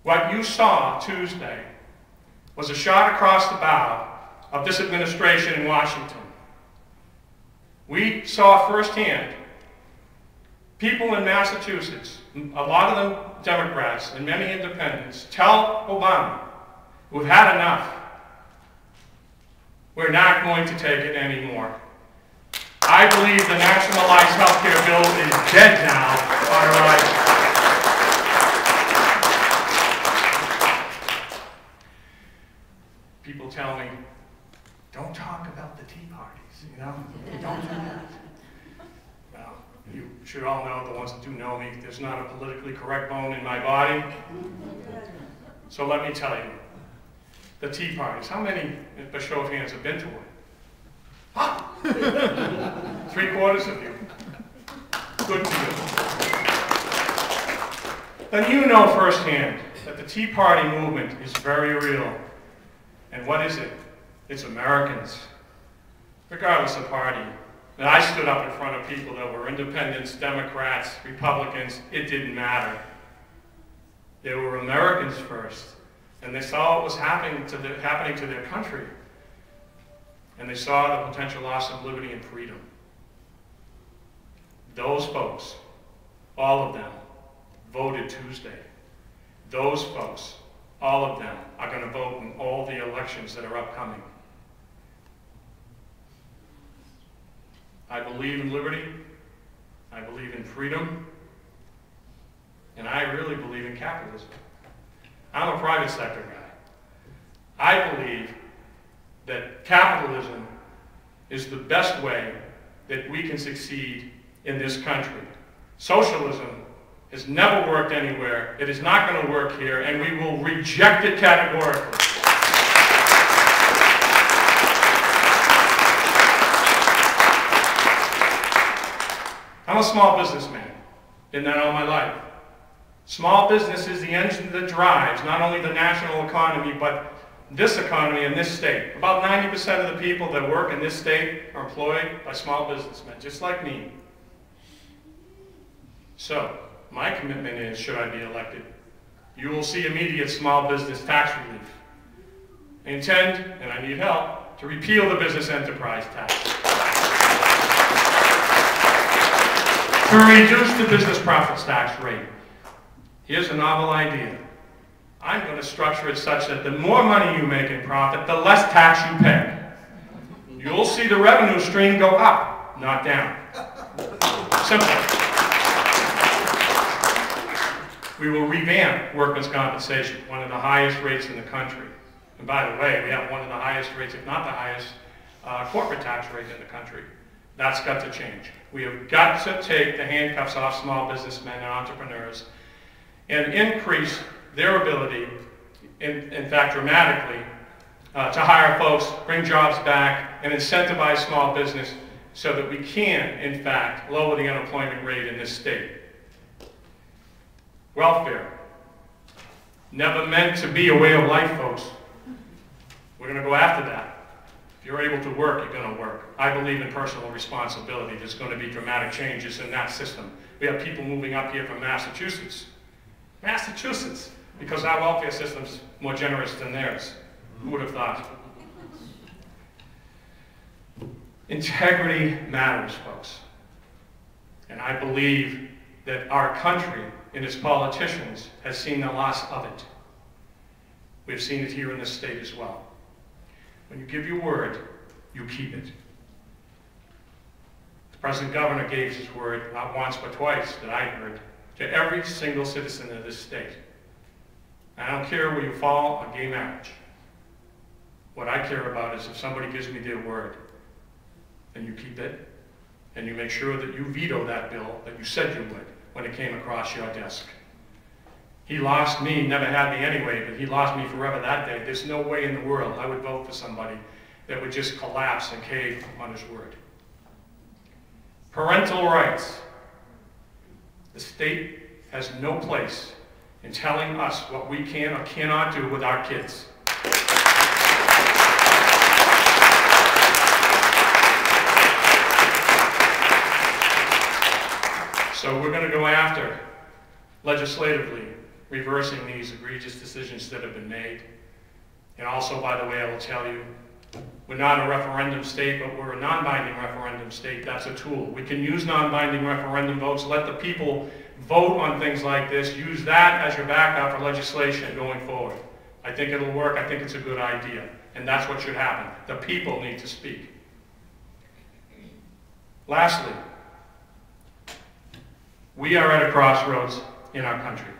What you saw Tuesday was a shot across the bow of this administration in Washington. We saw firsthand people in Massachusetts, a lot of them Democrats and many independents, tell Obama, we've had enough. We're not going to take it anymore. I believe the nationalized health care bill is dead now on arrival. People tell me, don't talk about the tea parties, you know? Don't do that. Well, you should all know, the ones that do know me, there's not a politically correct bone in my body. So let me tell you, the tea parties, how many, by show of hands, have been to one? Huh? 3/4 of you. Good for you. Then you know firsthand that the Tea Party movement is very real. And what is it? It's Americans, regardless of party. And I stood up in front of people that were independents, Democrats, Republicans. It didn't matter. They were Americans first. And they saw what was happening to their country. And they saw the potential loss of liberty and freedom. Those folks, all of them, voted Tuesday. Those folks, all of them, are going to vote in all the elections that are upcoming. I believe in liberty. I believe in freedom. And I really believe in capitalism. I'm a private sector guy. I believe that capitalism is the best way that we can succeed in this country. Socialism has never worked anywhere. It is not going to work here, and we will reject it categorically. I'm a small businessman. Been that all my life. Small business is the engine that drives not only the national economy, but this economy in this state. About 90% of the people that work in this state are employed by small businessmen, just like me. So, my commitment is, should I be elected, you will see immediate small business tax relief. I intend, and I need help, to repeal the business enterprise tax. To reduce the business profits tax rate. Here's a novel idea. I'm going to structure it such that the more money you make in profit, the less tax you pay. You'll see the revenue stream go up, not down. Simple. We will revamp workers' compensation, one of the highest rates in the country. And by the way, we have one of the highest rates, if not the highest, corporate tax rate in the country. That's got to change. We have got to take the handcuffs off small businessmen and entrepreneurs and increase their ability, in fact dramatically, to hire folks, bring jobs back, and incentivize small business so that we can, in fact, lower the unemployment rate in this state. Welfare. Never meant to be a way of life, folks. We're going to go after that. If you're able to work, you're going to work. I believe in personal responsibility. There's going to be dramatic changes in that system. We have people moving up here from Massachusetts. Massachusetts, because our welfare system's more generous than theirs. Who would have thought? Integrity matters, folks. And I believe that our country and its politicians has seen the loss of it. We've seen it here in this state as well. When you give your word, you keep it. The President Governor gave his word, not once but twice that I heard, to every single citizen of this state. I don't care where you fall on gay marriage. What I care about is if somebody gives me their word, then you keep it, and you make sure that you veto that bill that you said you would when it came across your desk. He lost me, never had me anyway, but he lost me forever that day. There's no way in the world I would vote for somebody that would just collapse and cave on his word. Parental rights. The state has no place in telling us what we can or cannot do with our kids. So we're going to go after, legislatively, reversing these egregious decisions that have been made. And also, by the way, I will tell you, we're not a referendum state, but we're a non-binding referendum state. That's a tool. We can use non-binding referendum votes, let the people vote on things like this, use that as your backup for legislation going forward. I think it'll work. I think it's a good idea. And that's what should happen. The people need to speak. Lastly, we are at a crossroads in our country.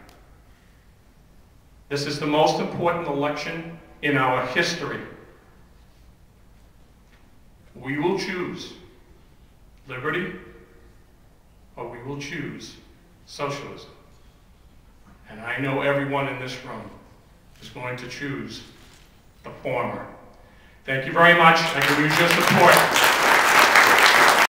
This is the most important election in our history. We will choose liberty, or we will choose socialism. And I know everyone in this room is going to choose the former. Thank you very much. I can use your support.